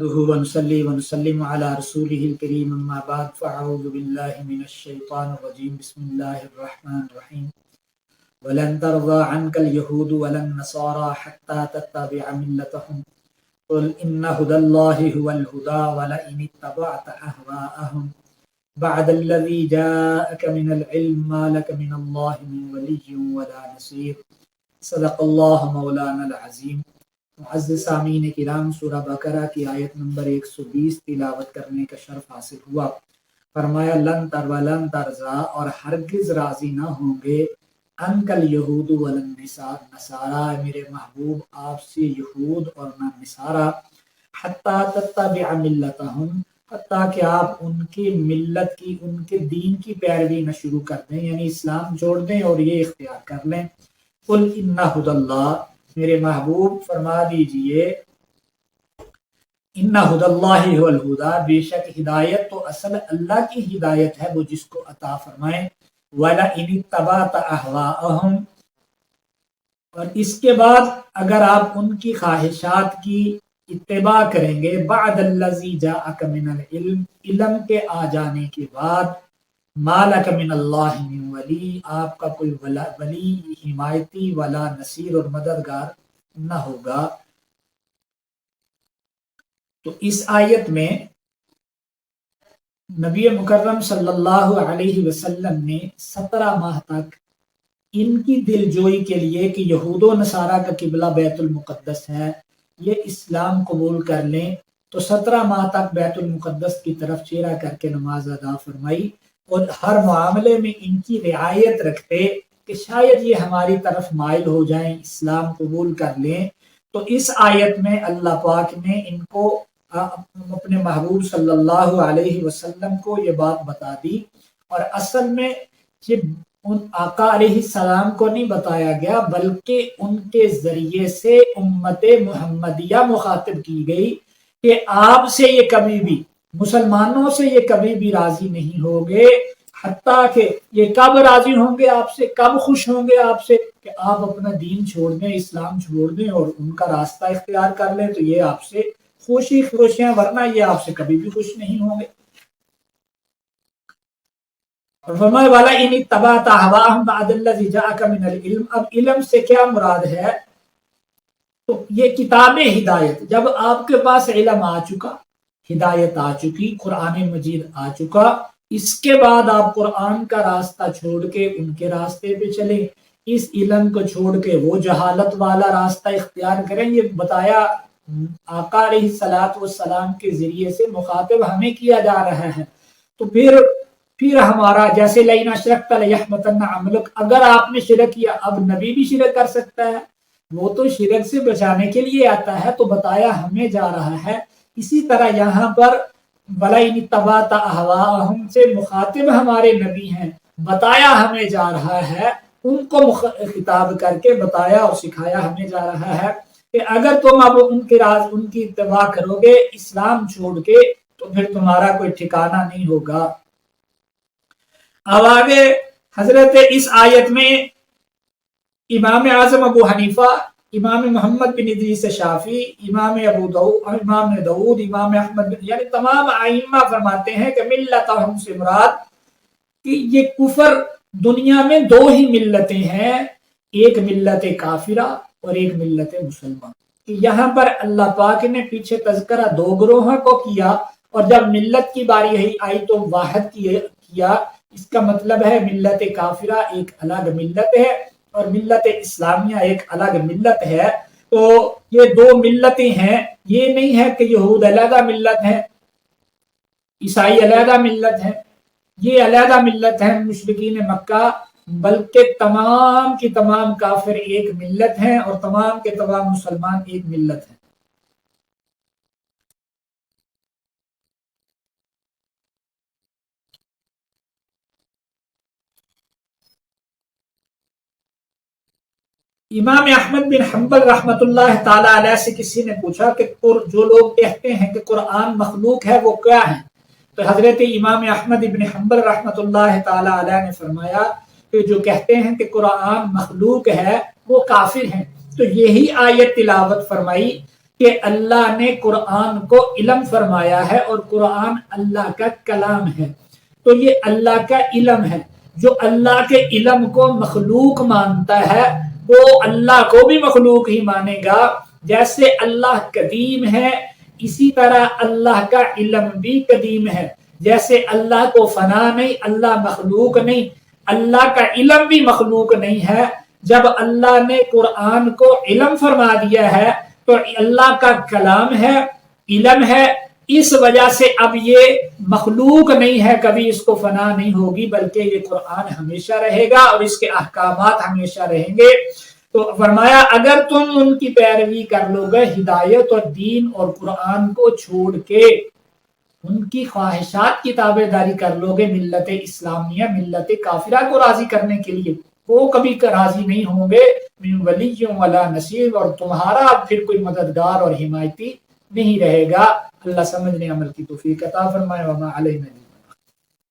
نحمده ونصلي ونسلم على رسوله الكريم اما بعد فاعوذ بالله من الشيطان الرجيم بسم الله الرحمن الرحيم ولن ترضى عنك اليهود ولا النصارى حتى تتبع ملتهم قل إن هدى الله هو الهدى ولئن اتبعت أهواءهم بعد الذي جاءك من العلم ما لك من الله من ولي ولا نصير صدق الله مولانا العظيم۔ معزز سامعین کرام، سورہ بقرہ کی آیت نمبر 120 تلاوت کرنے کا شرف حاصل ہوا۔ فرمایا لن ترضا اور ہرگز راضی نہ ہوں گے انکل یہود ولن نصارا میرے محبوب آپ سے یہود اور نہ نصارا حتی تتبع ملتہم حتیٰ کہ آپ ان کی ملت کی ان کے دین کی پیروی نہ شروع کر دیں، یعنی اسلام چھوڑ دیں اور یہ اختیار کر لیں۔ قل ان ھدی اللہ میرے محبوب فرما دیجئے ان ھدی اللہ ھو الھدی بے شک ہدایت تو اصل اللہ کی ہدایت ہے، وہ جس کو عطا فرمائے۔ وَلَئِنِ اتَّبَعْتَ أَهْوَاءَهُمْ اور اس کے بعد اگر آپ ان کی خواہشات کی اتباع کریں گے بعد الذی جاءک من العلم علم کے آ جانے کے بعد ما لک من اللہ من ولی آپ کا کوئی ولی حمایتی ولا نصیر اور مددگار نہ ہوگا۔ تو اس آیت میں نبی مکرم صلی اللہ علیہ وسلم نے 17 ماہ تک ان کی دل جوئی کے لیے کہ یہود و نصارہ کا قبلہ بیت المقدس ہے، یہ اسلام قبول کر لیں، تو 17 ماہ تک بیت المقدس کی طرف چہرہ کر کے نماز ادا فرمائی اور ہر معاملے میں ان کی رعایت رکھتے کہ شاید یہ ہماری طرف مائل ہو جائیں، اسلام قبول کر لیں۔ تو اس آیت میں اللہ پاک نے ان کو اپنے محبوب صلی اللہ علیہ وسلم کو یہ بات بتا دی، اور اصل میں یہ ان آقا علیہ السلام کو نہیں بتایا گیا بلکہ ان کے ذریعے سے امت محمدیہ مخاطب کی گئی کہ آپ سے یہ کبھی بھی مسلمانوں سے یہ کبھی بھی راضی نہیں ہوگے، حتیٰ کہ یہ کب راضی ہوں گے آپ سے، کب خوش ہوں گے آپ سے کہ آپ اپنا دین چھوڑ دیں، اسلام چھوڑ دیں اور ان کا راستہ اختیار کر لیں، تو یہ آپ سے خوشیاں، ورنہ یہ آپ سے کبھی بھی خوش نہیں ہوں گے۔ اور فرمائے والا ان اتبعت اهواءهم بعد الذی جاءک من العلم، اب علم سے کیا مراد ہے؟ تو یہ کتاب ہدایت، جب آپ کے پاس علم آ چکا، ہدایت آ چکی، قرآن مجید آ چکا، اس کے بعد آپ قرآن کا راستہ چھوڑ کے ان کے راستے پہ چلیں، اس علم کو چھوڑ کے وہ جہالت والا راستہ اختیار کریں۔ یہ بتایا آقا علیہ السلام کے ذریعے سے مخاطب ہمیں کیا جا رہا ہے۔ تو پھر ہمارا جیسے لئن اشرکت لیحبطن عملک، اگر آپ نے شرک کیا، اب نبی بھی شرک کر سکتا ہے، وہ تو شرک سے بچانے کے لیے آتا ہے، تو بتایا ہمیں جا رہا ہے۔ اسی طرح یہاں پر وَلَئِنِ اتَّبَعْتَ أَهْوَاءَهُمْ سے مخاطب ہمارے نبی ہیں، بتایا ہمیں جا رہا ہے، ان کو خطاب کر کے بتایا اور سکھایا ہمیں جا رہا ہے کہ اگر تم اب ان کی اتباع کرو گے اسلام چھوڑ کے، تو پھر تمہارا کوئی ٹھکانہ نہیں ہوگا۔ اب آگے حضرت اس آیت میں امام اعظم ابو حنیفہ، امام محمد بن ادریس شافعی، امام داؤد، امام احمد یعنی تمام ائمہ فرماتے ہیں کہ ملتہم سے مراد کہ یہ کفر دنیا میں 2 ہی ملتیں ہیں، ایک ملت کافرہ اور ایک ملت مسلمان۔ یہاں پر اللہ پاک نے پیچھے تذکرہ 2 گروہوں کو کیا، اور جب ملت کی باری آئی تو واحد کیا۔ اس کا مطلب ہے ملت کافرہ ایک الگ ملت ہے اور ملت اسلامیہ ایک الگ ملت ہے۔ تو یہ 2 ملتیں ہیں، یہ نہیں ہے کہ یہود علیحدہ ملت ہے، عیسائی علیحدہ ملت ہے، یہ علیحدہ ملت ہے مشرکین مکہ، بلکہ تمام کی تمام کافر ایک ملت ہیں اور تمام کے تمام مسلمان ایک ملت ہیں۔ امام احمد بن حنبل رحمۃ اللہ تعالی علیہ سے کسی نے پوچھا کہ جو لوگ کہتے ہیں کہ قرآن مخلوق ہے وہ کیا ہیں؟ تو حضرت امام احمد بن حنبل رحمۃ اللہ تعالی علیہ نے فرمایا کہ جو کہتے ہیں کہ قرآن مخلوق ہے وہ کافر ہیں۔ تو یہی آیت تلاوت فرمائی کہ اللہ نے قرآن کو علم فرمایا ہے اور قرآن اللہ کا کلام ہے، تو یہ اللہ کا علم ہے۔ جو اللہ کے علم کو مخلوق مانتا ہے وہ اللہ کو بھی مخلوق ہی مانے گا۔ جیسے اللہ قدیم ہے اسی طرح اللہ کا علم بھی قدیم ہے۔ جیسے اللہ کو فنا نہیں، اللہ مخلوق نہیں، اللہ کا علم بھی مخلوق نہیں ہے۔ جب اللہ نے قرآن کو علم فرما دیا ہے تو اللہ کا کلام ہے، علم ہے، اس وجہ سے اب یہ مخلوق نہیں ہے، کبھی اس کو فنا نہیں ہوگی، بلکہ یہ قرآن ہمیشہ رہے گا اور اس کے احکامات ہمیشہ رہیں گے۔ تو فرمایا اگر تم ان کی پیروی کر لو گے، ہدایت اور دین اور قرآن کو چھوڑ کے ان کی خواہشات کی تابع داری کر لو گے، ملت اسلامیہ ملت کافرہ کو راضی کرنے کے لیے، وہ کبھی راضی نہیں ہوں گے، من ولی ولا نصیر، اور تمہارا پھر کوئی مددگار اور حمایتی نہیں رہے گا۔ اللہ سمجھنے عمل کی توفیق عطا فرمائے۔ وما علینا